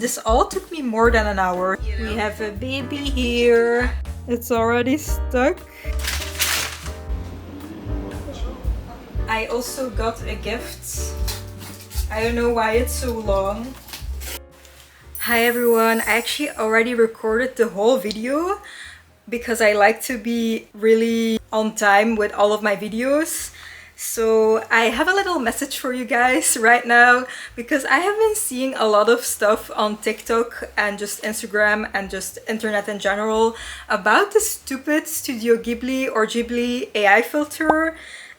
This all took me more than an hour. We have a baby here. It's already stuck. I also got a gift. I don't know why it's so long. Hi everyone, I actually already recorded the whole video because I like to be really on time with all of my videos. So I have a little message for you guys right now because I have been seeing a lot of stuff on TikTok and just Instagram and just internet in general about the stupid Studio Ghibli or Ghibli AI filter.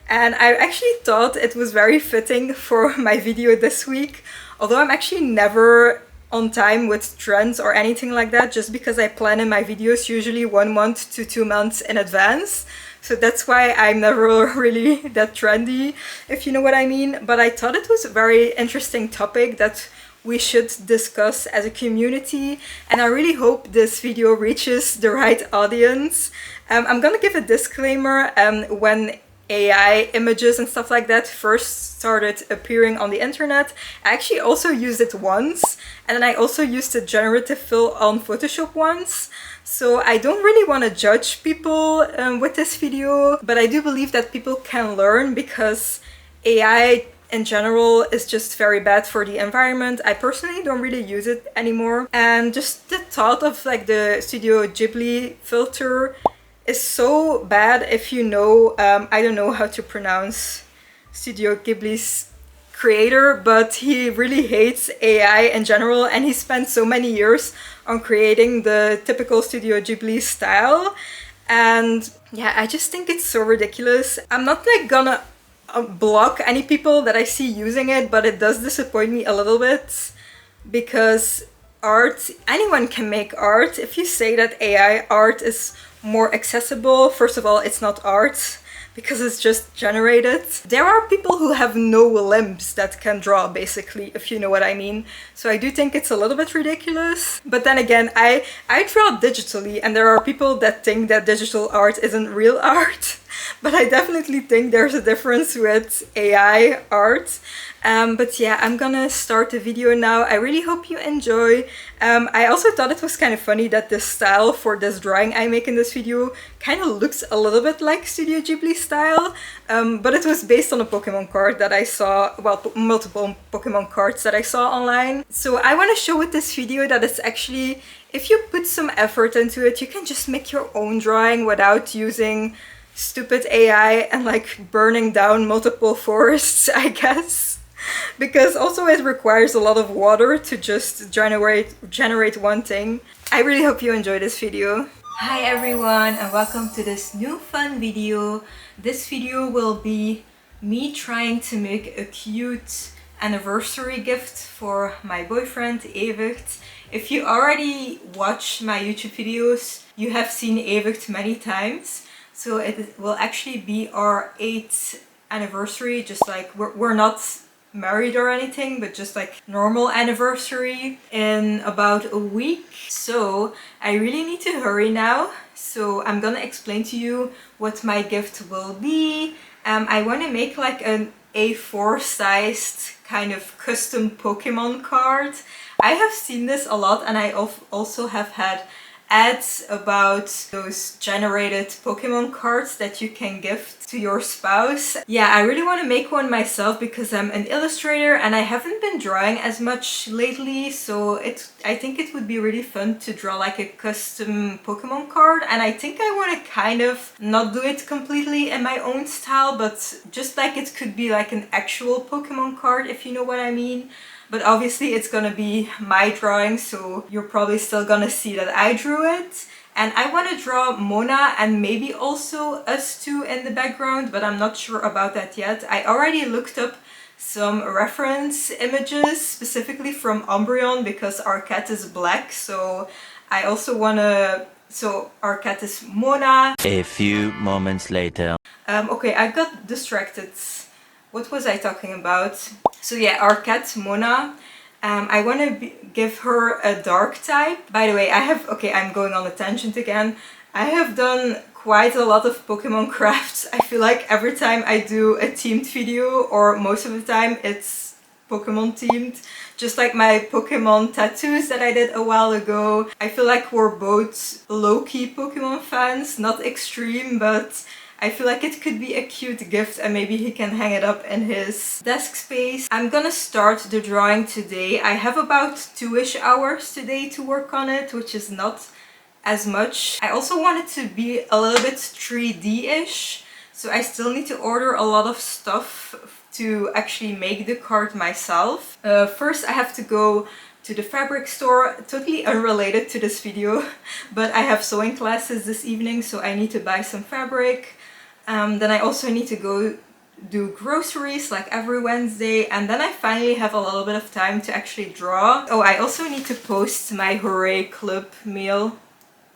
And I actually thought it was very fitting for my video this week, although I'm actually never on time with trends or anything like that, just because I plan in my videos usually 1 month to 2 months in advance. So that's why I'm never really that trendy, if you know what I mean. But I thought it was a very interesting topic that we should discuss as a community, and I really hope this video reaches the right audience. I'm gonna give a disclaimer. When AI images and stuff like that first started appearing on the internet, I actually also used it once, and then I also used the generative fill on Photoshop once. So I don't really want to judge people with this video, but I do believe that people can learn because AI in general is just very bad for the environment. I personally don't really use it anymore. And just the thought of like the Studio Ghibli filter is so bad if you know, I don't know how to pronounce Studio Ghibli's creator, but he really hates AI in general, and he spent so many years on creating the typical Studio Ghibli style. And yeah, I just think it's so ridiculous. I'm not like gonna block any people that I see using it, but it does disappoint me a little bit because art, anyone can make art. If you say that AI art is more accessible, first of all, it's not art because it's just generated. There are people who have no limbs that can draw, basically, if you know what I mean. So I do think it's a little bit ridiculous. But then again, I draw digitally, and there are people that think that digital art isn't real art. But I definitely think there's a difference with AI art. But yeah, I'm gonna start the video now. I really hope you enjoy. I also thought it was kind of funny that the style for this drawing I make in this video kind of looks a little bit like Studio Ghibli style, but it was based on a Pokemon card that I saw, well, multiple Pokemon cards that I saw online. So I want to show with this video that it's actually, if you put some effort into it, you can just make your own drawing without using stupid AI and like burning down multiple forests, I guess. Because also it requires a lot of water to just generate one thing. I really hope you enjoy this video. Hi everyone, and welcome to this new fun video. This video will be me trying to make a cute anniversary gift for my boyfriend Evert. If you already watch my YouTube videos, you have seen Evert many times. So it will actually be our 8th anniversary, just like we're not married or anything, but just like normal anniversary in about a week. So I really need to hurry now. So I'm gonna explain to you what my gift will be. I want to make like an A4 sized kind of custom Pokemon card. I have seen this a lot, and I also have had ads about those generated Pokemon cards that you can gift to your spouse. Yeah, I really want to make one myself because I'm an illustrator and I haven't been drawing as much lately, so I think it would be really fun to draw like a custom Pokemon card. And I think I want to kind of not do it completely in my own style, but just like it could be like an actual Pokemon card, if you know what I mean. But obviously it's gonna be my drawing, so you're probably still gonna see that I drew it. And I want to draw Mona and maybe also us two in the background, but I'm not sure about that yet. I already looked up some reference images, specifically from Umbreon, because our cat is black, so I also wanna... So our cat is Mona. A few moments later. Okay, I got distracted. What was I talking about? So yeah, our cat Mona, I want to give her a dark type. By the way, I'm going on a tangent again. I have done quite a lot of Pokemon crafts. I feel like every time I do a themed video, or most of the time, it's Pokemon themed, just like my Pokemon tattoos that I did a while ago. I feel like we're both low-key Pokemon fans, not extreme, but I feel like it could be a cute gift and maybe he can hang it up in his desk space. I'm gonna start the drawing today. I have about 2-ish hours today to work on it, which is not as much. I also want it to be a little bit 3D-ish, so I still need to order a lot of stuff to actually make the card myself. First I have to go to the fabric store, totally unrelated to this video, but I have sewing classes this evening, so I need to buy some fabric. Then I also need to go do groceries like every Wednesday, and then I finally have a little bit of time to actually draw. Oh, I also need to post my Hooray Club mail.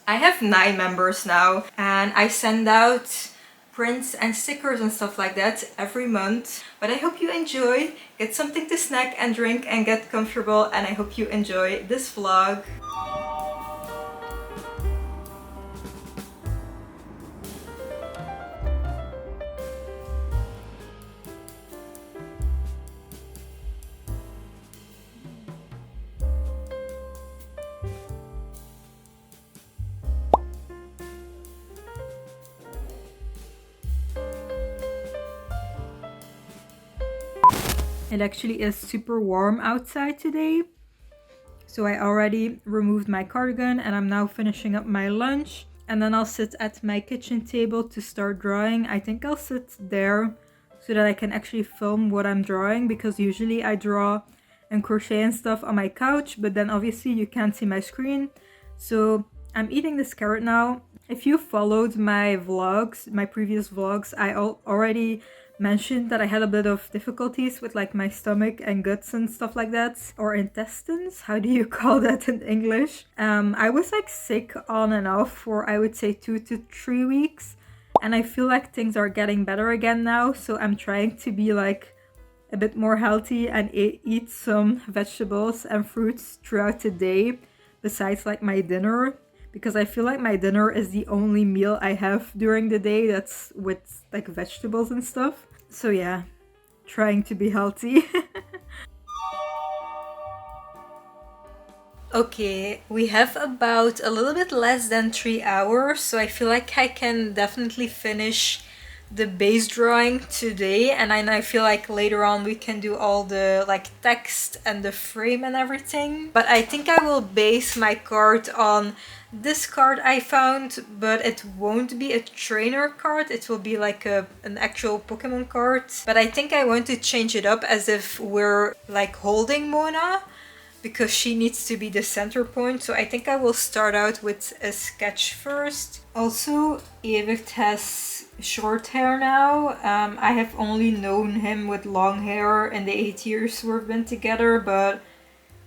I have 9 members now, and I send out prints and stickers and stuff like that every month. But I hope you enjoy, get something to snack and drink and get comfortable, and I hope you enjoy this vlog. It actually is super warm outside today, so I already removed my cardigan and I'm now finishing up my lunch, and then I'll sit at my kitchen table to start drawing. I think I'll sit there so that I can actually film what I'm drawing, because usually I draw and crochet and stuff on my couch, but then obviously you can't see my screen. So I'm eating this carrot now. If you followed my vlogs, my previous vlogs, I already mentioned that I had a bit of difficulties with like my stomach and guts and stuff like that, or intestines, how do you call that in English? I was like sick on and off for I would say 2 to 3 weeks, and I feel like things are getting better again now, so I'm trying to be like a bit more healthy and eat some vegetables and fruits throughout the day besides like my dinner, because I feel like my dinner is the only meal I have during the day that's with like vegetables and stuff. So yeah, trying to be healthy. Okay, we have about a little bit less than 3 hours, so I feel like I can definitely finish the base drawing today, and I feel like later on we can do all the like text and the frame and everything. But I think I will base my card on this card I found, but it won't be a trainer card, it will be like an actual Pokemon card. But I think I want to change it up as if we're like holding Mona, because she needs to be the center point. So I think I will start out with a sketch first. Also, Evert has short hair now. I have only known him with long hair in the 8 years we've been together, but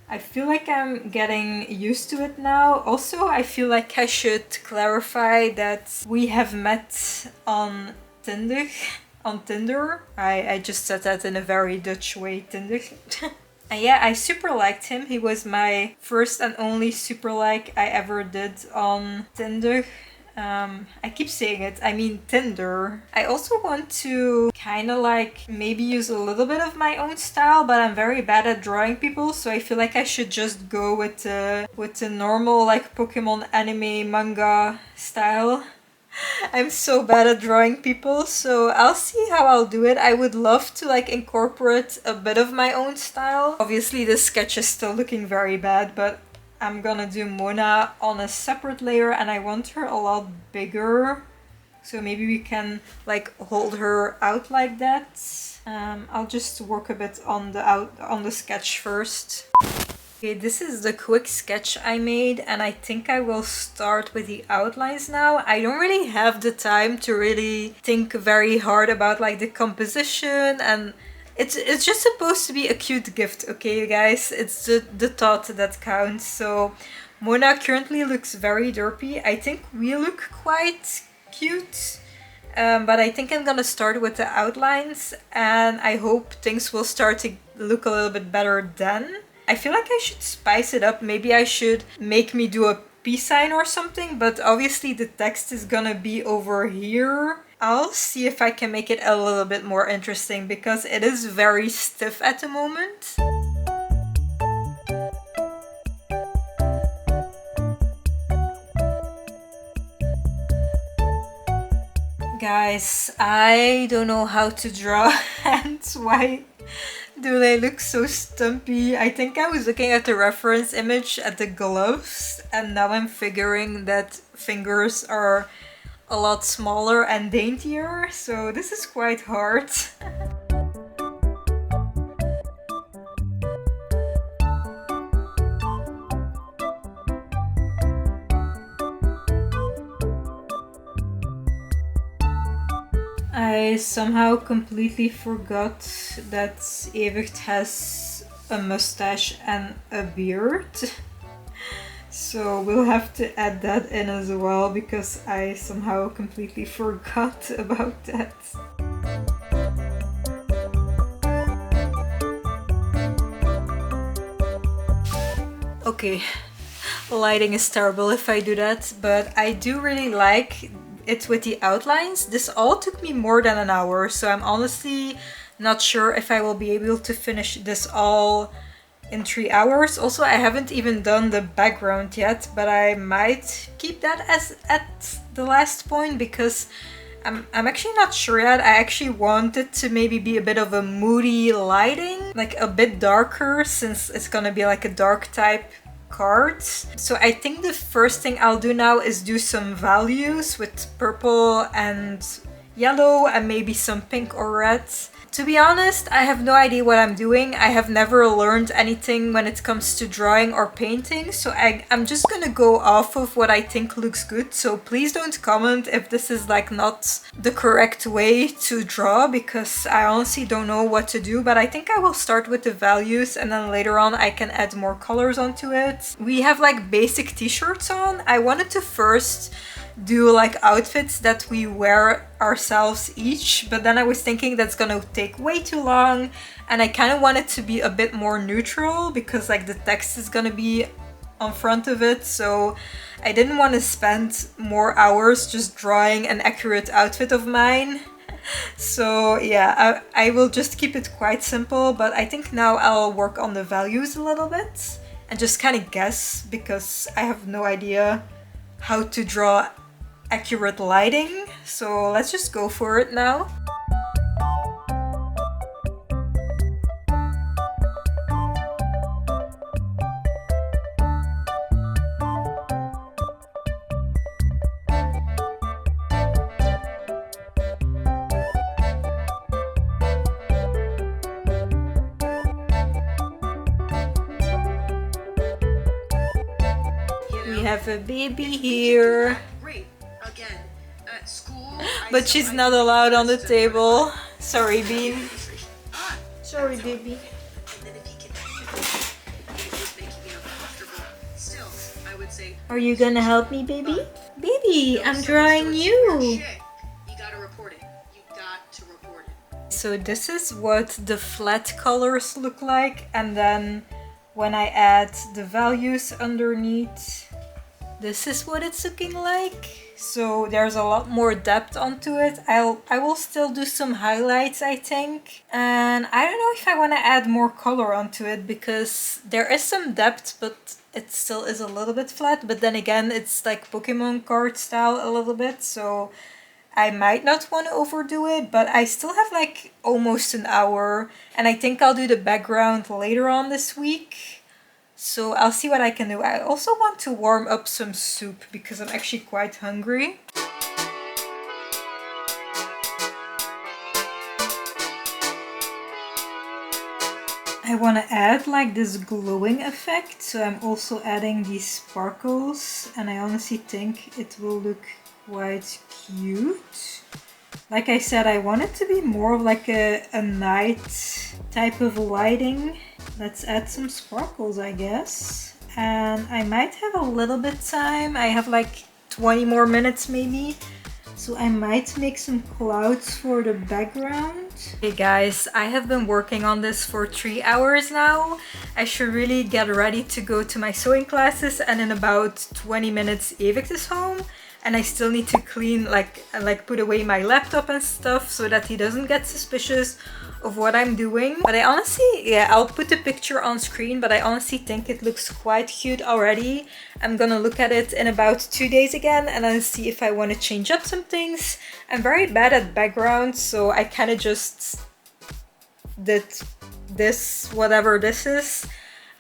I feel like I'm getting used to it now. Also, I feel like I should clarify that we have met on Tinder. I just said that in a very Dutch way, Tinder. And yeah, I super liked him. He was my first and only super like I ever did on Tinder. I keep saying it, I mean Tinder. I also want to kind of like maybe use a little bit of my own style, but I'm very bad at drawing people, so I feel like I should just go with the normal like Pokemon anime manga style. I'm so bad at drawing people, so I'll see how I'll do it. I would love to like incorporate a bit of my own style. Obviously this sketch is still looking very bad, but I'm gonna do Mona on a separate layer, and I want her a lot bigger. So maybe we can like hold her out like that. I'll just work a bit on the sketch first. Okay, this is the quick sketch I made, and I think I will start with the outlines now. I don't really have the time to really think very hard about like the composition, and it's just supposed to be a cute gift, okay you guys? It's the thought that counts. So Mona currently looks very derpy. I think we look quite cute. But I think I'm gonna start with the outlines, and I hope things will start to look a little bit better then. I feel like I should spice it up. Maybe I should make me do a peace sign or something, but obviously the text is gonna be over here. I'll see if I can make it a little bit more interesting because it is very stiff at the moment. Guys, I don't know how to draw hands. Why do they look so stumpy? I think I was looking at the reference image at the gloves, and now I'm figuring that fingers are a lot smaller and daintier, so this is quite hard. I somehow completely forgot that Evert has a mustache and a beard. So we'll have to add that in as well because I somehow completely forgot about that. Okay, lighting is terrible if I do that, but I do really like it with the outlines. This all took me more than an hour, so I'm honestly not sure if I will be able to finish this all in 3 hours. Also, I haven't even done the background yet, but I might keep that as at the last point because I'm actually not sure yet. I actually want it to maybe be a bit of a moody lighting, like a bit darker since it's gonna be like a dark type card. So I think the first thing I'll do now is do some values with purple and yellow and maybe some pink or red. To be honest, I have no idea what I'm doing. I have never learned anything when it comes to drawing or painting, so I'm just gonna go off of what I think looks good. So please don't comment if this is like not the correct way to draw, because I honestly don't know what to do, but I think I will start with the values and then later on I can add more colors onto it. We have like basic t-shirts on. I wanted to first do like outfits that we wear ourselves each, but then I was thinking that's gonna take way too long and I kind of want it to be a bit more neutral because like the text is gonna be on front of it, so I didn't want to spend more hours just drawing an accurate outfit of mine. So yeah, I will just keep it quite simple, but I think now I'll work on the values a little bit and just kind of guess because I have no idea how to draw accurate lighting, so let's just go for it now. We have a baby here. But she's not allowed on the table. Sorry, Bean. Sorry, baby. Are you gonna help me, baby? Baby, I'm drawing you. So this is what the flat colors look like, and then when I add the values underneath, this is what it's looking like. So there's a lot more depth onto it. I will still do some highlights, I think. And I don't know if I want to add more color onto it because there is some depth, but it still is a little bit flat. But then again, it's like Pokemon card style a little bit, so I might not want to overdo it, but I still have like almost an hour, and I think I'll do the background later on this week. So I'll see what I can do. I also want to warm up some soup because I'm actually quite hungry. I want to add like this glowing effect, so I'm also adding these sparkles, and I honestly think it will look quite cute. Like I said, I want it to be more of like a night type of lighting. Let's add some sparkles, I guess. And I might have a little bit time. I have like 20 more minutes maybe. So I might make some clouds for the background. Hey guys, I have been working on this for 3 hours now. I should really get ready to go to my sewing classes, and in about 20 minutes Evik is home. and I still need to clean, like put away my laptop and stuff so that he doesn't get suspicious of what I'm doing. But I honestly, yeah, I'll put the picture on screen, but I honestly think it looks quite cute already. I'm gonna look at it in about 2 days again and then see if I want to change up some things. I'm very bad at backgrounds, so I kind of just did this, whatever this is.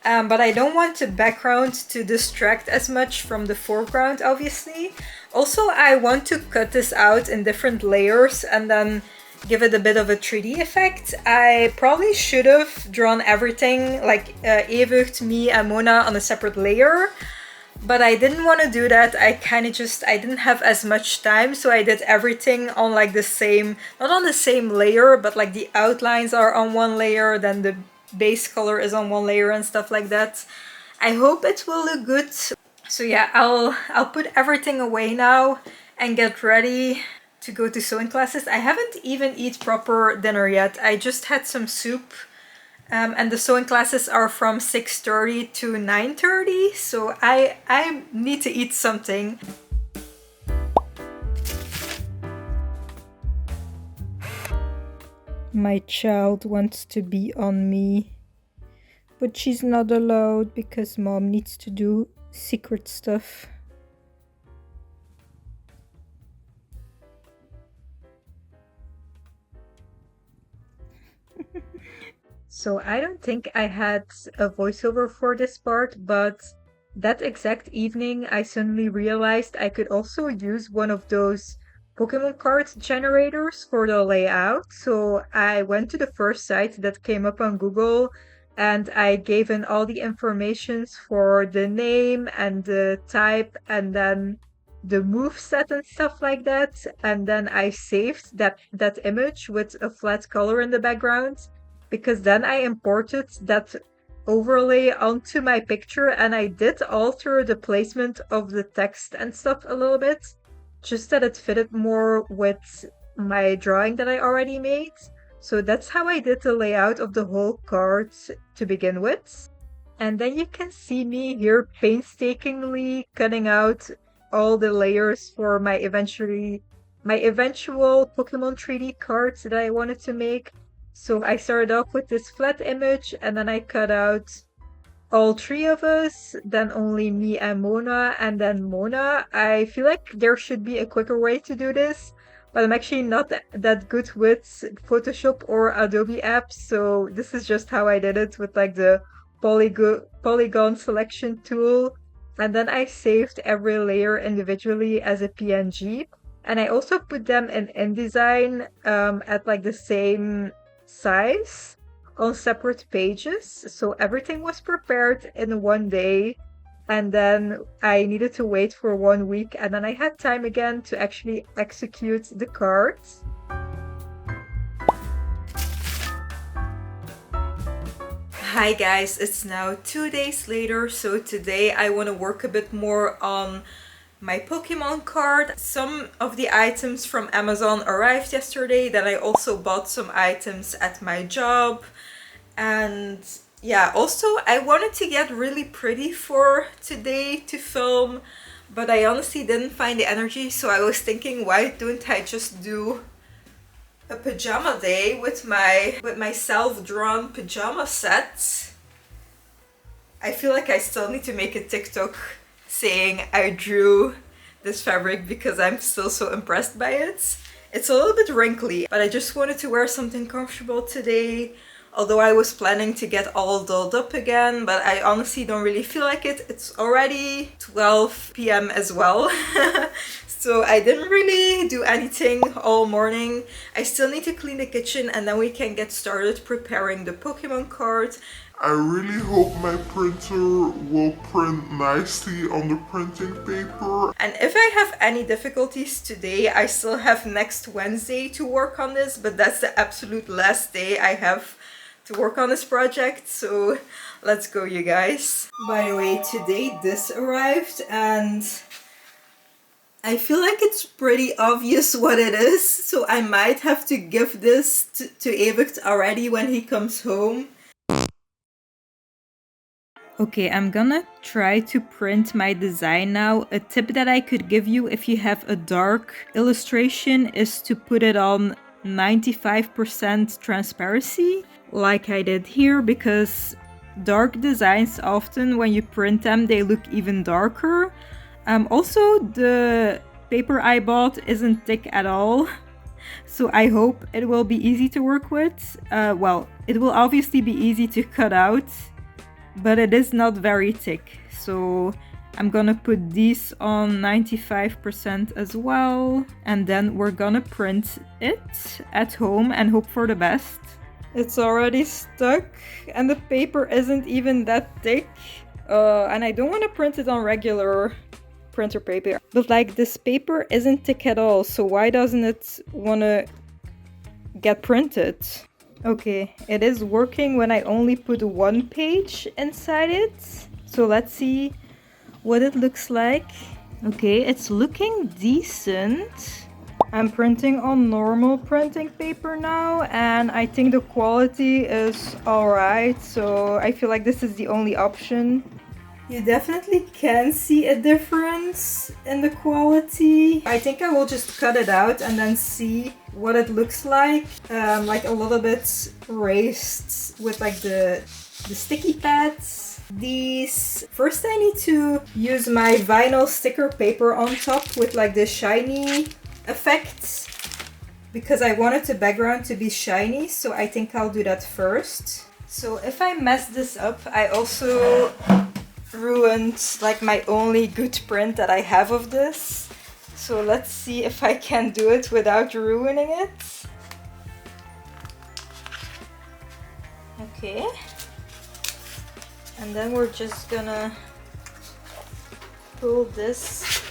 But I don't want the background to distract as much from the foreground, obviously. Also, I want to cut this out in different layers and then give it a bit of a 3D effect. I probably should have drawn everything, like Evert, me, and Mona on a separate layer. But I didn't want to do that. I didn't have as much time, so I did everything on like the same, not on the same layer, but like the outlines are on one layer, then the base color is on one layer and stuff like that. I hope it will look good. So yeah, I'll put everything away now and get ready to go to sewing classes. I haven't even eaten proper dinner yet. I just had some soup. And the sewing classes are from 6:30 to 9:30, so I need to eat something. My child wants to be on me, but she's not allowed because mom needs to do secret stuff. So I don't think I had a voiceover for this part, but that exact evening I suddenly realized I could also use one of those Pokemon card generators for the layout. So I went to the first site that came up on Google and I gave in all the informations for the name and the type and then the move set and stuff like that. And then I saved that image with a flat color in the background, because then I imported that overlay onto my picture and I did alter the placement of the text and stuff a little bit, just that it fitted more with my drawing that I already made. So that's how I did the layout of the whole card to begin with. And then you can see me here painstakingly cutting out all the layers for my eventual Pokemon 3D cards that I wanted to make. So I started off with this flat image and then I cut out all three of us, then only me and Mona, and then Mona. I feel like there should be a quicker way to do this, but I'm actually not that good with Photoshop or Adobe apps, so this is just how I did it with like the polygon selection tool. And then I saved every layer individually as a PNG. And I also put them in InDesign at like the same size on separate pages. So everything was prepared in one day. And then I needed to wait for 1 week. And then I had time again to actually execute the cards. Hi guys, it's now 2 days later. So today I want to work a bit more on my Pokemon card. Some of the items from Amazon arrived yesterday. Then I also bought some items at my job. And yeah, also I wanted to get really pretty for today to film, but I honestly didn't find the energy. So I was thinking, why don't I just do a pajama day with my self-drawn pajama set? I feel like I still need to make a TikTok saying I drew this fabric because I'm still so impressed by it. It's a little bit wrinkly, but I just wanted to wear something comfortable today. Although I was planning to get all dolled up again, but I honestly don't really feel like it. It's already 12 p.m. as well. So I didn't really do anything all morning. I still need to clean the kitchen and then we can get started preparing the Pokemon card. I really hope my printer will print nicely on the printing paper. And if I have any difficulties today, I still have next Wednesday to work on this, but that's the absolute last day I have to work on this project. So let's go, you guys. By the way, today this arrived and I feel like it's pretty obvious what it is. So I might have to give this to Evert already when he comes home. Okay, I'm gonna try to print my design now. A tip that I could give you if you have a dark illustration is to put it on 95% transparency, like I did here, because dark designs often, when you print them, they look even darker. Also, the paper I bought isn't thick at all, so I hope it will be easy to work with. Well, it will obviously be easy to cut out, but it is not very thick. So I'm gonna put these on 95% as well. And then we're gonna print it at home and hope for the best. It's already stuck and the paper isn't even that thick. And I don't want to print it on regular printer paper. But like this paper isn't thick at all. So why doesn't it want to get printed? Okay, it is working when I only put one page inside it. So let's see what it looks like. Okay, it's looking decent. I'm printing on normal printing paper now, and I think the quality is alright, so I feel like this is the only option. You definitely can see a difference in the quality. I think I will just cut it out and then see what it looks like a little bit raised with like the sticky pads. These, first I need to use my vinyl sticker paper on top with like the shiny effect, because I wanted the background to be shiny, so I think I'll do that first. So if I mess this up, I also ruined like my only good print that I have of this. So let's see if I can do it without ruining it. Okay. And then we're just gonna pull this.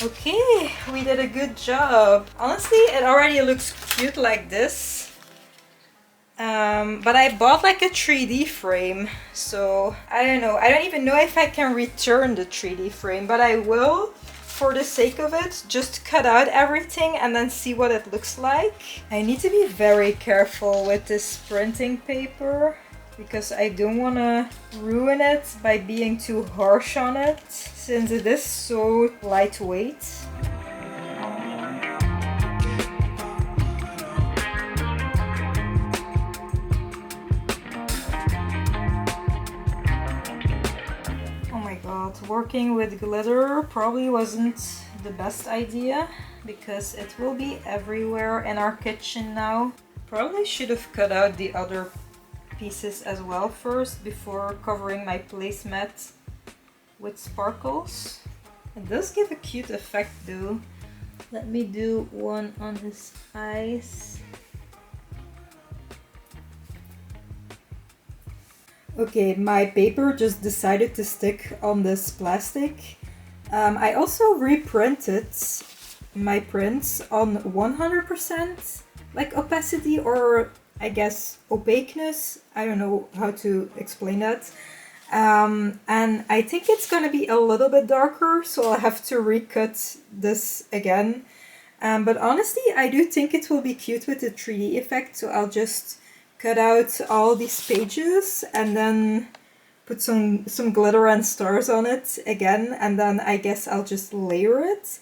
Okay, we did a good job. Honestly, it already looks cute like this. But I bought like a 3D frame, so I don't know. I don't even know if I can return the 3D frame, but I will, for the sake of it, just cut out everything and then see what it looks like. I need to be very careful with this printing paper, because I don't want to ruin it by being too harsh on it, since it is so lightweight. Oh my god, working with glitter probably wasn't the best idea, because it will be everywhere in our kitchen now. Probably should have cut out the other pieces as well first before covering my placemat with sparkles. It does give a cute effect though. Let me do one on his eyes. Okay, my paper just decided to stick on this plastic. I also reprinted my prints on 100% like opacity, or I guess opaqueness. I don't know how to explain that. And I think it's gonna be a little bit darker, so I'll have to recut this again. But honestly, I do think it will be cute with the 3D effect, so I'll just cut out all these pages and then put some glitter and stars on it again, and then I guess I'll just layer it.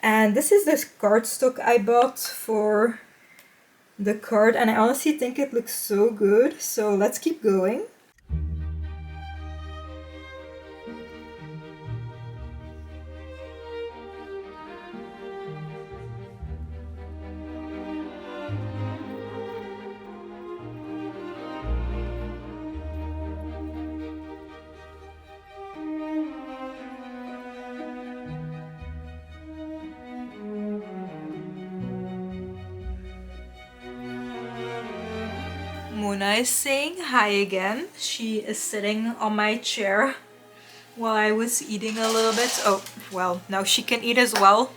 And this is this cardstock I bought for the card, and I honestly think it looks so good, so let's keep going. Mona is saying hi again. She is sitting on my chair while I was eating a little bit. Oh, well, now she can eat as well.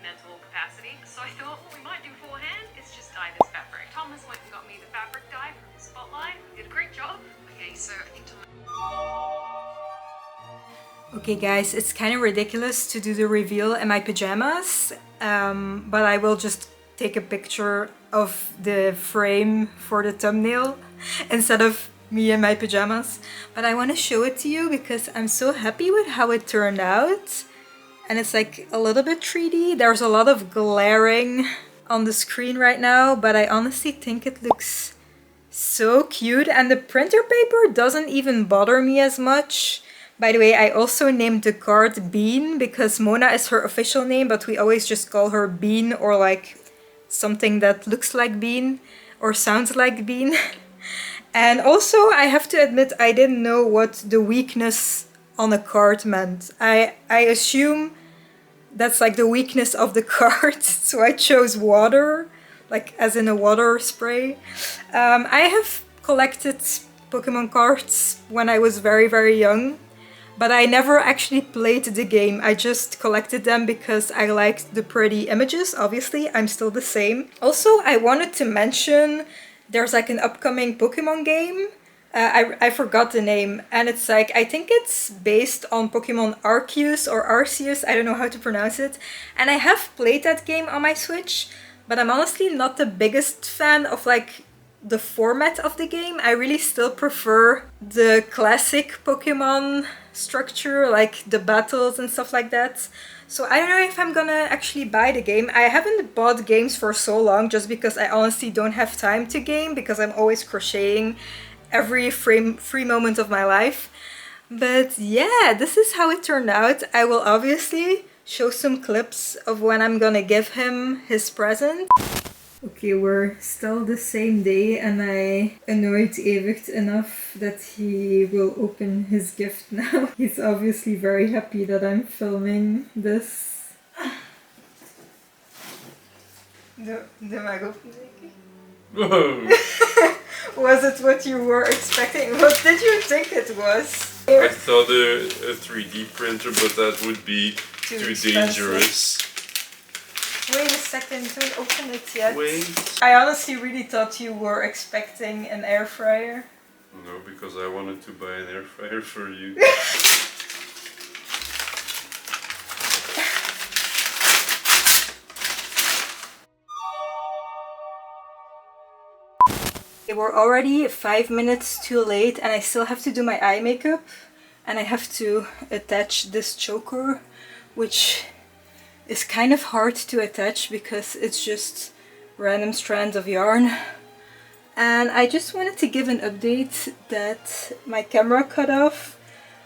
Mental capacity, so I thought what we might do beforehand is just dye this fabric. Thomas went and got me the fabric dye from the Spotlight. Did a great job. Okay, so I think Thomas... Okay guys, it's kind of ridiculous to do the reveal in my pajamas, but I will just take a picture of the frame for the thumbnail instead of me in my pajamas. But I want to show it to you because I'm so happy with how it turned out. And it's like a little bit 3D. There's a lot of glaring on the screen right now, but I honestly think it looks so cute. And the printer paper doesn't even bother me as much. By the way, I also named the card Bean because Mona is her official name, but we always just call her Bean or like something that looks like Bean or sounds like Bean. And also, I have to admit, I didn't know what the weakness on a card meant. I assume that's like the weakness of the card, so I chose water, like as in a water spray. I have collected Pokemon cards when I was very young, but I never actually played the game. I just collected them because I liked the pretty images. Obviously, I'm still the same. Also, I wanted to mention there's like an upcoming Pokemon game. I forgot the name, and it's like, I think it's based on Pokemon Arceus or Arceus, I don't know how to pronounce it. And I have played that game on my Switch, but I'm honestly not the biggest fan of like the format of the game. I really still prefer the classic Pokemon structure, like the battles and stuff like that. So I don't know if I'm gonna actually buy the game. I haven't bought games for so long just because I honestly don't have time to game because I'm always crocheting every free moment of my life. But yeah, this is how it turned out. I will obviously show some clips of when I'm gonna give him his present. Okay, we're still the same day and I annoyed Evert enough that he will open his gift now. He's obviously very happy that I'm filming this. De mag opentrekken. Was it what you were expecting? What did you think it was? I thought a 3D printer, but that would be too dangerous. Wait a second, don't open it yet. Wait. I honestly really thought you were expecting an air fryer. No, because I wanted to buy an air fryer for you. We're already 5 minutes too late and I still have to do my eye makeup. And I have to attach this choker, which is kind of hard to attach because it's just random strands of yarn. And I just wanted to give an update that my camera cut off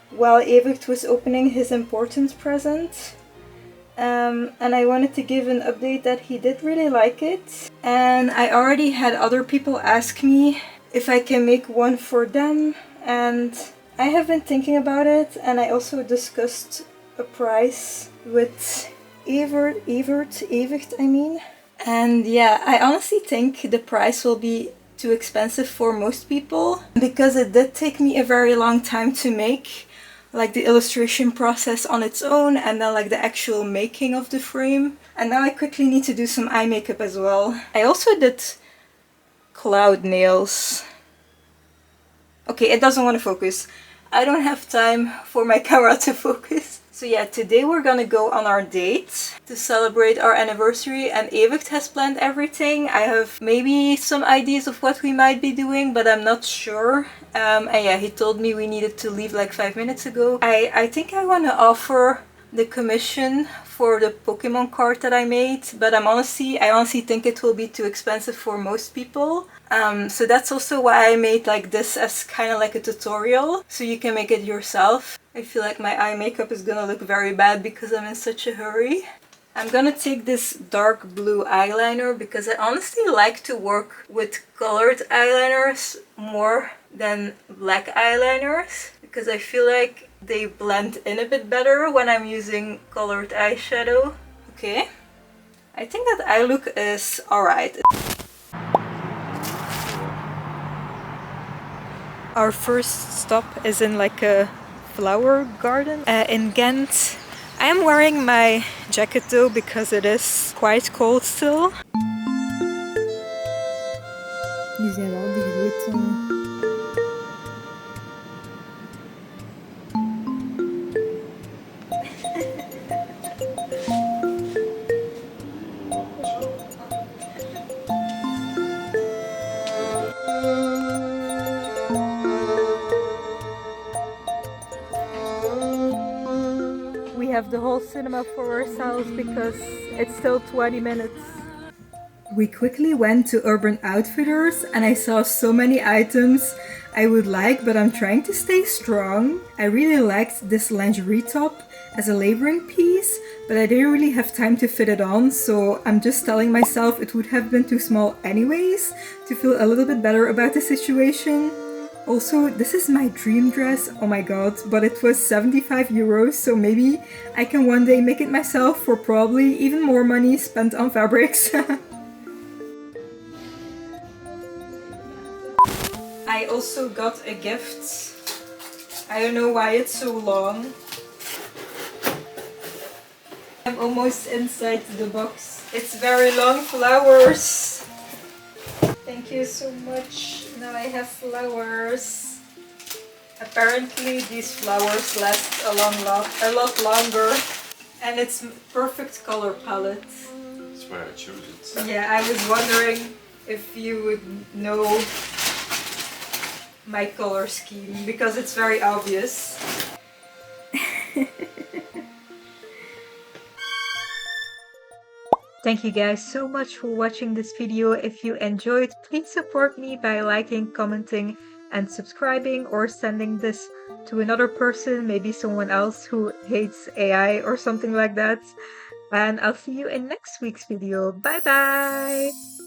while Evert was opening his important present. And I wanted to give an update that he did really like it. And I already had other people ask me if I can make one for them. And I have been thinking about it. And I also discussed a price with Evert, I mean. And yeah, I honestly think the price will be too expensive for most people. Because it did take me a very long time to make. Like the illustration process on its own and then like the actual making of the frame. And now I quickly need to do some eye makeup as well. I also did cloud nails. Okay, it doesn't want to focus. I don't have time for my camera to focus. So yeah, today we're gonna go on our date to celebrate our anniversary and Evert has planned everything. I have maybe some ideas of what we might be doing, but I'm not sure. And yeah, he told me we needed to leave like 5 minutes ago. I think I want to offer the commission for the Pokemon card that I made, but I honestly think it will be too expensive for most people. So that's also why I made like this as kind of like a tutorial, so you can make it yourself. I feel like my eye makeup is gonna look very bad because I'm in such a hurry. I'm gonna take this dark blue eyeliner because I honestly like to work with colored eyeliners more than black eyeliners because I feel like they blend in a bit better when I'm using colored eyeshadow. Okay, I think that eye look is alright. Our first stop is in like a flower garden in Ghent. I am wearing my jacket though because it is quite cold still. Nu zijn wel die grote... have the whole cinema for ourselves because it's still 20 minutes. We quickly went to Urban Outfitters and I saw so many items I would like, but I'm trying to stay strong. I really liked this lingerie top as a layering piece, but I didn't really have time to fit it on, so I'm just telling myself it would have been too small anyways to feel a little bit better about the situation. Also, this is my dream dress, oh my god, but it was 75 euros, so maybe I can one day make it myself for probably even more money spent on fabrics. I also got a gift. I don't know why it's so long. I'm almost inside the box. It's very long flowers. Thank you so much. Now I have flowers. Apparently these flowers last a lot longer. And it's perfect color palette. That's why I chose it. Yeah, I was wondering if you would know my color scheme because it's very obvious. Thank you guys so much for watching this video. If you enjoyed, please support me by liking, commenting and subscribing, or sending this to another person, maybe someone else who hates AI or something like that. And I'll see you in next week's video. Bye bye!